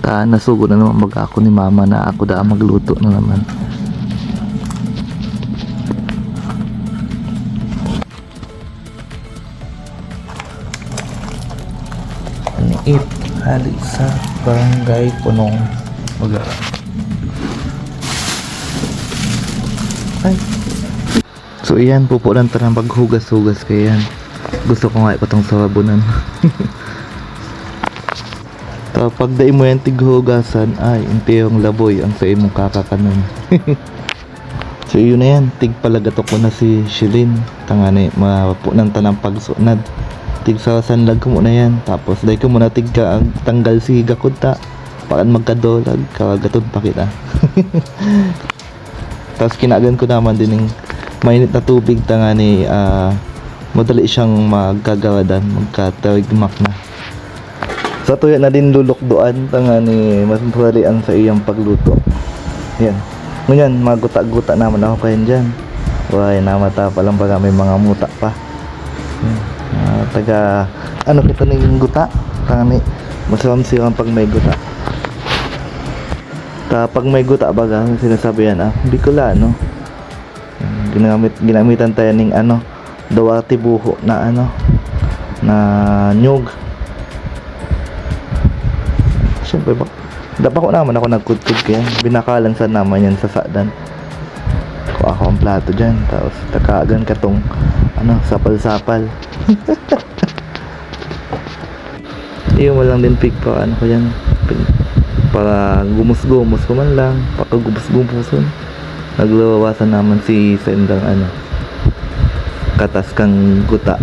Nasugo na naman baga ako ni mama na ako da magluto na naman. It hali sa barangay Punong baga. Ay. So iyan, pupunan ta ng paghugas-hugas kaya yan. Gusto ko nga ipatong sa sabunan. Pag dai mo yan tighugasan, ay inte yung laboy ang sa imong kakakanon. So yun na yan, tig palagatok ko na si Shilin. Tangani, mapunan ta ng pagsunad. Tig sa sanlag ko muna yan. Tapos dai ko muna tig ka ang tanggal si higakod ta. Pakan magkadolag, kagatod pa kita. Tapos kinagan ko naman din yung mainit na tubig. Tangani, madali siyang magkagawadan, magkatawigmak na. Sa tuya na din lulukdoan, tangani mas madalian sa iyang pagluto. Yan. Ngunyan, maguta-guta naman ako kayo dyan. Why, namata pa lang baga may mga muta pa. Taga, ano kita ng guta? Tangani, masawam-siwang pag may guta. Pag may guta baga, sinasabi yan, Bicolano. Ginamitan tayo ng dawati buho na na nyug. Siyempre ba? Dapat ko naman ako nagkudkud kaya binakalan sa naman yan sa sadan. Kuha ako ang plato dyan. Tapos takagan katong sapal-sapal. Iyo mo lang din pig pa ko yan. Para gumus-gumus ko man lang. Pagkagumus-gumuson. Naglawasan naman si Sendang katas kang guta.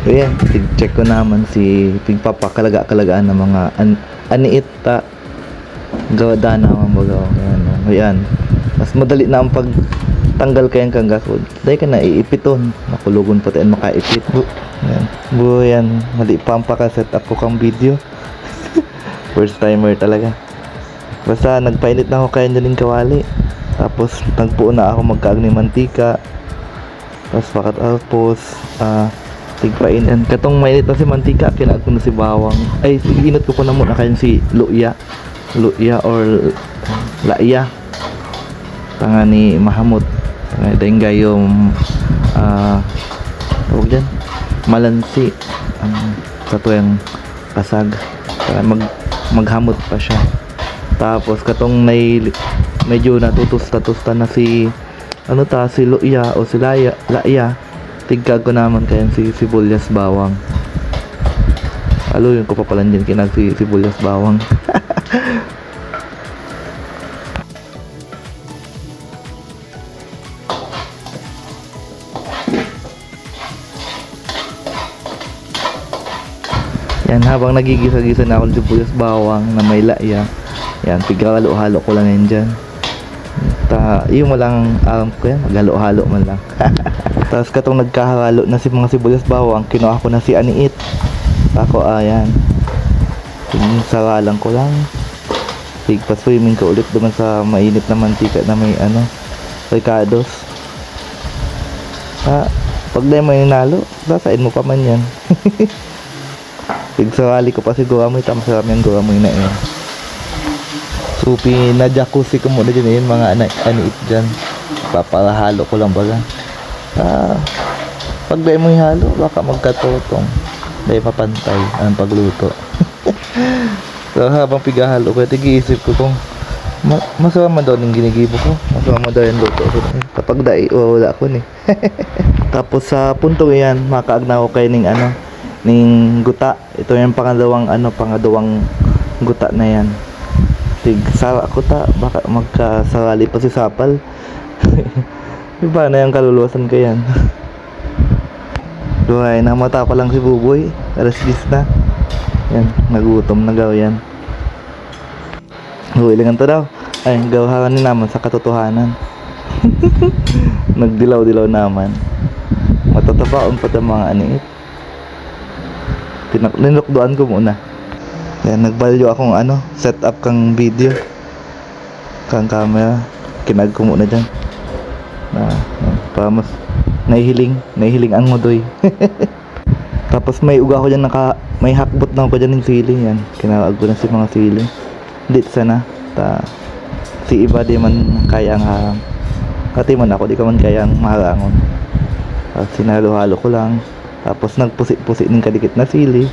Ayan, check ko naman si pigpapakalaga-kalagaan ng mga aniit ta gawada naman baga. Ayan, mas madali na ang pagtanggal kayang kang gasod. Dahil ka na iipiton, makulugon pati ang makaipit. Ayan, buyan, mali pa ang paka-set up ko kang video. First timer talaga. Basta nagpainit na ako kaya nyaling kawali. Tapos nagpuo na ako magkaag ni mantika. Tapos tigpain katong mainit na si mantika, kinaag ko na si bawang. Ay, sige, inot ko na muna kayo si luya or laiya. Tanga ni mahamot. Tanga dahil gayong tawag dyan, malansi sa tuyang kasag para maghamot pa siya. Tapos katong medyo natutusta na si si luya o si laiya. Tigkag ko naman kayan si sibuyas bawang. Yun ko pa pala dyan kinag si sibuyas bawang. Yan, habang nagigisa-gisa na ako ng sibuyas bawang na may laiya. Yan, tigahalo-halo ko lang yan dyan. Iyo mo lang alam ko yan, maghalo-halo man lang. Tapos katong nagkahalo na si mga sibuyas bawang, kinuha ko na si aniit. Ako ayan, saralang ko lang. Tigpa-swimming ko ulit naman sa mainit na mantika na may ricados. Pag na may nalo, sasain mo pa man yan. Tigsarali ko pa si Goramoy, tama sa ramyan Goramoy na yan. So pinadyakusi ko muna dyan yun, mga aniit dyan. Papalahalo ko lang baga. Pag dahil mo ihalo, baka magkatotong. Dahil papantay ang pagluto. So habang pigahalo ko, tig-iisip ko kung masama man daw ng ginigibo ko. Masama man daw yung luto ko. Kapag dahil, wala ko ni. Tapos sa punto yan, makaagna ko kayo ning guta. Ito yung pangalawang guta na yan. Sara ko baka magkasarali pa si sapal. Iba na yung kaluluwasan ko yan. Duhay, namata pa lang si Buboy. Alas 10 na. Yan, nagutom na gaw yan. Huwilingan to daw. Ay, gawahan ni naman sa katotohanan. Nagdilaw-dilaw naman. Matatabaon pa ang mga aniit. Ninukdoan ko muna. Yan, nagbalyo akong set up kang video. Kang camera. Kinag ko muna dyan. Para mas nahihiling ang modoy. Tapos may uga ko dyan may hakbot na ko dyan ng sili yan. Kinawag ko na si mga sili. Dit sana. Si iba di man kaya nga. Kati man ako di ka man kaya maharangon. Sinalo-halo ko lang. Tapos nagpusi-pusi ng kadikit na sili.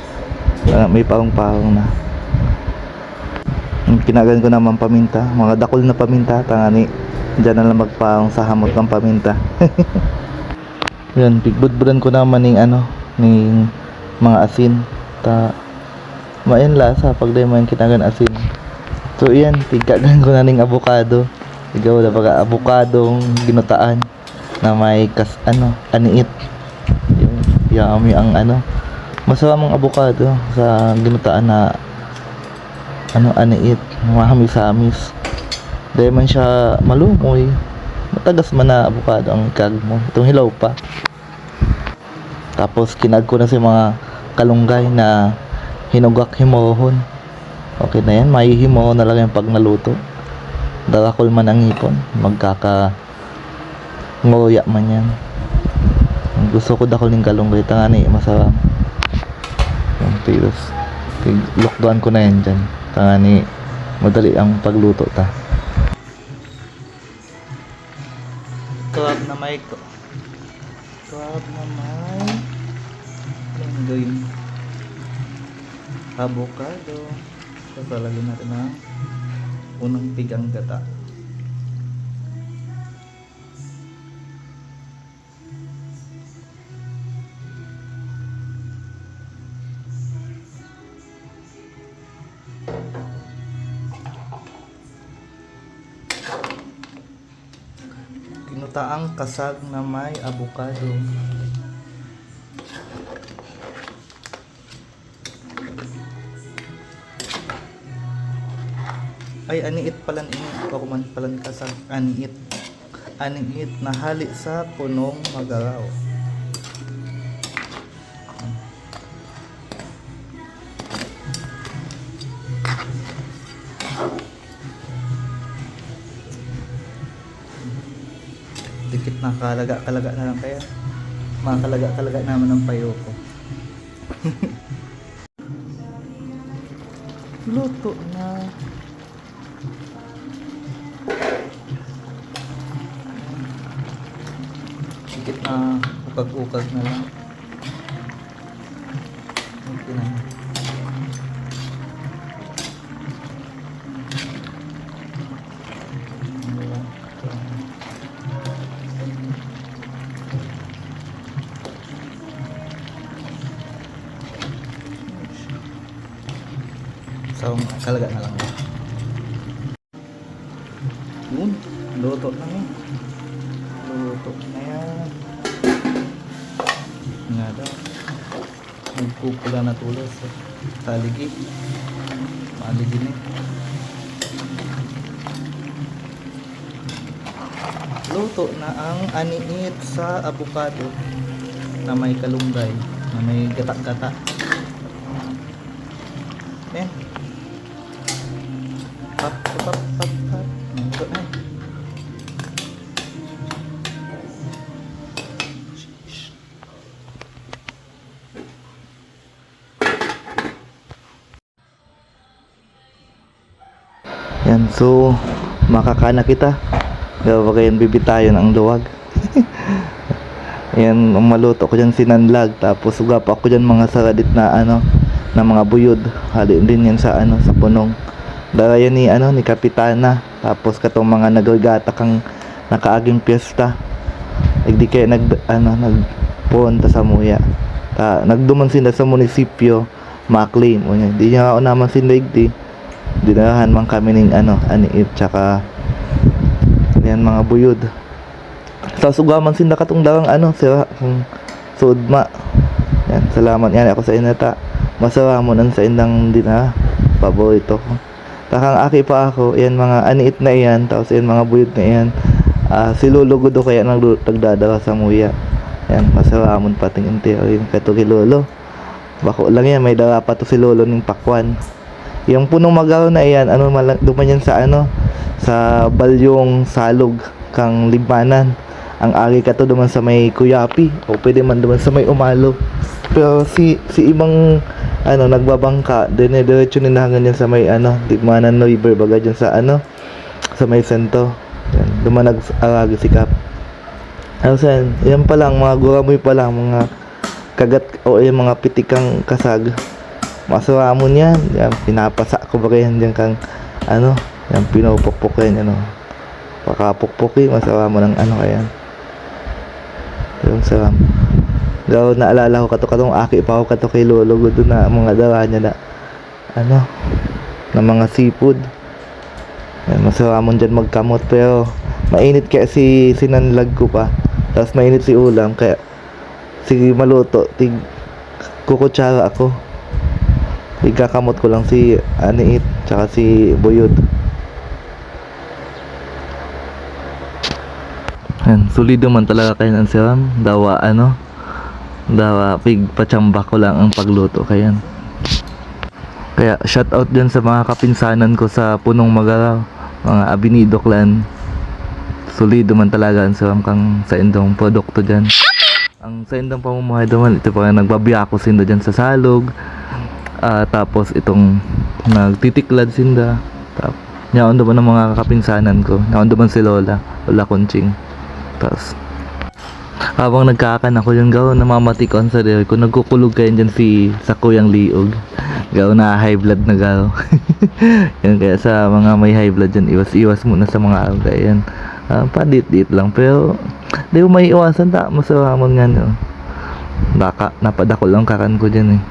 May parong-parong na. Kinagan ko naman paminta. Mga dakol na paminta. Tangani. Diyan na lang magparong sa hamot ng paminta. Yan. Bigbudbudan ko naman ng ning mga asin. Mayan lasa. Pag di man kinagan asin. So yan. Tigkagan ko na ng avocado. Igaw na baga avocadong ginutaan. Na may aniit. Yummy ang masarap ang avocado sa ginutaan na aniit, mahamis-hamis. Dahil man siya malumoy, matagas man na avocado ang kag mo. Itong hilaw pa. Tapos kinag ko na si mga kalunggay na hinugak himohon. Okay na yan, may himohon na lang yung pag naluto. Darakol man ang ipon, ngoya man yan. Gusto ko dakol ng kalunggay, tangani masarap. Yung tilos. Lockdown ko na yan dyan. Tangani madali ang pagluto ta. Crab na may linggoy. Avocado. Sasalagyan natin na unang pigang gata. Kinutaang kasag na may avocado. Ay, aniit palan ini. Ako man palan kasag. Aniit. Aniit na hali sa punong magaraw. Dikit na kalaga na lang kaya. Mga kalaga naman ng payo ko. Luto na. Dikit na ukag-ukag na lang. Okay na. So, kalaga na lang. Yun, luto na yan. Luto na yan. Nga daw. Nagpupula na tulos. Taligi. Maaligi na. Luto na ang aniit sa avocado na may kalunggay, na may gata-gata. Yan. Pap. Ito na. Yan, so makakana kita. Gawa kayan bibitayon ang luwag. Yan, maluto ko dyan sinanlag. Tapos uga pa ako dyan mga saradit na na mga buyod. Halin din yan sa sa punong. Dara yan ni Kapitana. Tapos katong mga nagagata kang nakaaging piyesta. Di kaya nagpunta sa muya. Nagduman sila sa munisipyo ma-claim. Di niya ako naman sindaigdi. Dinahan man kami ng aniit tsaka yan mga buyod. Sa sugaman sinda katong darang sira kung sudma. Yan, salamat yan ako sa inata. Masalamonan sa indang paborito ko. Takang aki pa ako, yan mga aniit na yan, tapos yan mga buyod na yan. Si Lolo Gudo kaya nagdadala sa muya. Yan, masalamon pating intero yung kato kay Lolo. Bako lang yan, may dala pa to si Lolo ng pakwan. Yung punong magaraw na yan, duman yan sa sa balyong salog kang libanan. ang agi ka to duman sa may Kuyapi o pwede man duman sa may Umalo. Pero si ibang ano nagbabangka diretso ninahangan yan sa may ano Digmanan River baga dyan sa ano sa may sento. Yan, duman nag-aragi si Kap. Ano sen, yan pa lang mga guramoy pa lang mga kagat o yung mga pitikang kasag. Masaramon yan. Yan pinapasa ko ba yan dyan kang ano, yan pinupukpok yan ano. Pakapukpuki masaramon ng ano kaya. Yung saram. Daw naalala ko katong aki pa ako kato kay lolo ko doon na mga dawa niya na ano na mga seafood. Yan, masaramon dyan magkamot pero mainit kaya sinanlag ko pa. Tapos mainit si ulam kaya sige maluto kukutsara ako. Ikakamot ko lang si Aniit tsaka si Buyod. Yan, solido man talaga kayo ng siram. Dawa ano dawa pig pachamba ko lang ang pagluto kayan. Kaya shout out dyan sa mga kapinsanan ko sa Punong Magaraw, mga Abinido Clan. Solido man talaga ang siram kang sa indong produkto dyan. Ang sa indong pamumuhay naman ito pa nagbabiya ko sinda dyan sa salog. Tapos itong nagtitiklad sinda. Nyaon naman ng mga kapinsanan ko. Nyaon naman si Lola Conching. Tapos habang nagkakan ako yung gaw namamatikoon sa diri ko nagkukulog kayo dyan sa Kuyang Liog. Gaw na high blood na gaw. Yan kaya sa mga may high blood dyan iwas muna sa mga araw kaya yan. Padit-dit lang pero di mo may iwasan ta masaramon nga no. Baka napadako lang kakan ko dyan eh.